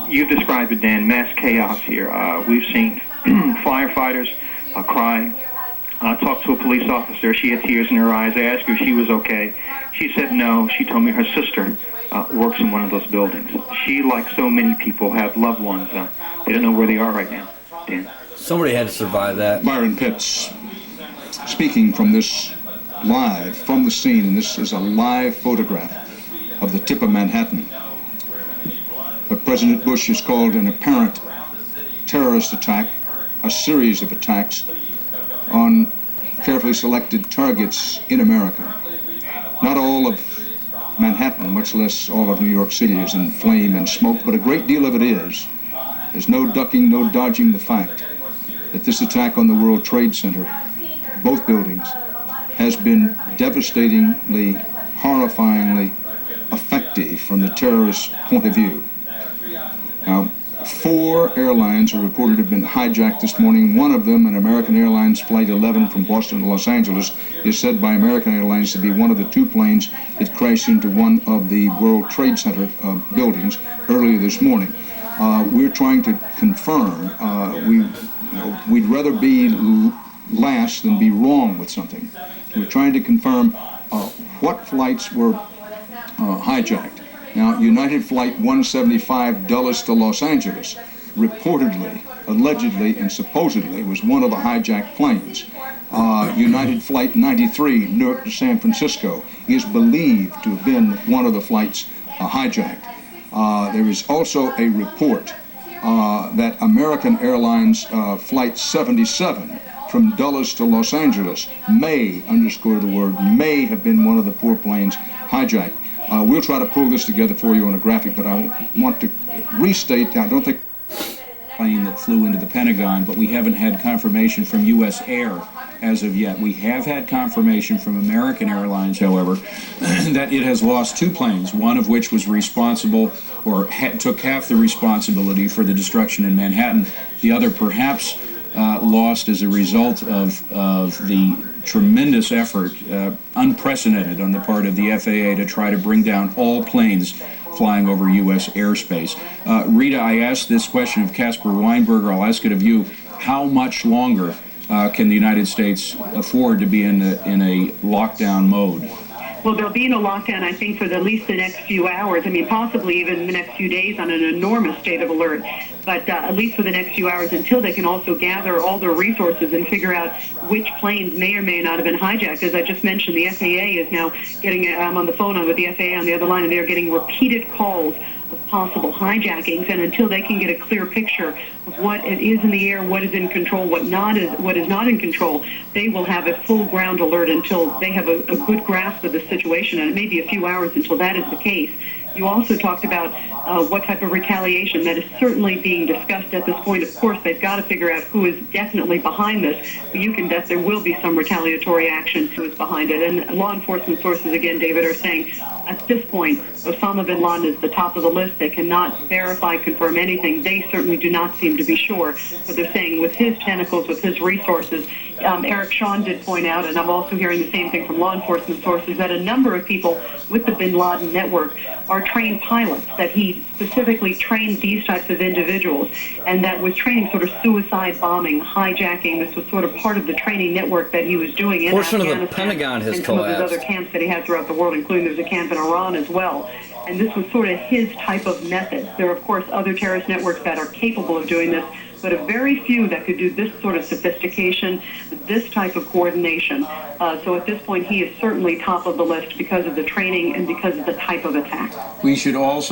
You've described it, Dan, mass chaos here. We've seen firefighters crying. Talked to a police officer. She had tears in her eyes. I asked her if she was okay. She said no. She told me her sister works in one of those buildings. She, like so many people, have loved ones. They don't know where they are right now. Dan? Somebody had to survive that. Byron Pitts, speaking from this live, from the scene, and this is a live photograph of the tip of Manhattan. What President Bush has called an apparent terrorist attack, a series of attacks on carefully selected targets in America. Not all of Manhattan, much less all of New York City, is in flame and smoke, but a great deal of it is. There's no ducking, no dodging the fact that this attack on the World Trade Center, both buildings, has been devastatingly, horrifyingly effective from the terrorist point of view. Now, 4 airlines are reported to have been hijacked this morning. One of them, an American Airlines Flight 11 from Boston to Los Angeles, is said by American Airlines to be one of the 2 planes that crashed into one of the World Trade Center buildings earlier this morning. We're trying to confirm. We'd rather be last than be wrong with something. We're trying to confirm what flights were hijacked. Now, United Flight 175 Dulles to Los Angeles reportedly, allegedly, and supposedly was one of the hijacked planes. United Flight 93 Newark to San Francisco is believed to have been one of the flights hijacked. There is also a report that American Airlines Flight 77 from Dulles to Los Angeles may, underscore the word, may have been one of the 4 planes hijacked. We'll try to pull this together for you on a graphic, but I want to restate, I don't think plane that flew into the Pentagon, but we haven't had confirmation from U.S. Air as of yet. We have had confirmation from American Airlines, however, that it has lost 2 planes, one of which was responsible or took half the responsibility for the destruction in Manhattan. The other perhaps lost as a result of the tremendous effort, unprecedented on the part of the FAA to try to bring down all planes flying over U.S. airspace. Rita, I asked this question of Casper Weinberger. I'll ask it of you. How much longer can the United States afford to be in a lockdown mode? Well, they'll be in a lockdown, I think, for at least the next few hours. I mean, possibly even the next few days on an enormous state of alert. But at least for the next few hours until they can also gather all their resources and figure out which planes may or may not have been hijacked. As I just mentioned, the FAA is now getting, I'm on the phone with the FAA on the other line, and they're getting repeated calls of possible hijackings, and until they can get a clear picture of what it is in the air, what is in control, what is not in control, they will have a full ground alert until they have a good grasp of the situation, and it may be a few hours until that is the case. You also talked about what type of retaliation that is certainly being discussed at this point. Of course, they've got to figure out who is definitely behind this, but you can bet there will be some retaliatory action who is behind it. And law enforcement sources, again, David, are saying at this point, Oswamy Bin Ladden is the top of the list. They cannot verify, confirm anything. They certainly do not seem to be sure, but they're saying with his tentacles, with his resources, Eric Shawn did point out, and I'm also hearing the same thing from law enforcement sources, that a number of people with the Bin Laden network are trained pilots, that he specifically trained these types of individuals, and that was training sort of suicide bombing, hijacking. This was sort of part of the training network that he was doing in Portion Afghanistan of the Pentagon has and some collapsed. of his other camps that he had throughout the world, including there's a camp in Iran as well. And this was sort of his type of method. There are, of course, other terrorist networks that are capable of doing this, but a very few that could do this sort of sophistication, this type of coordination. So at this point, he is certainly top of the list because of the training and because of the type of attack. We should also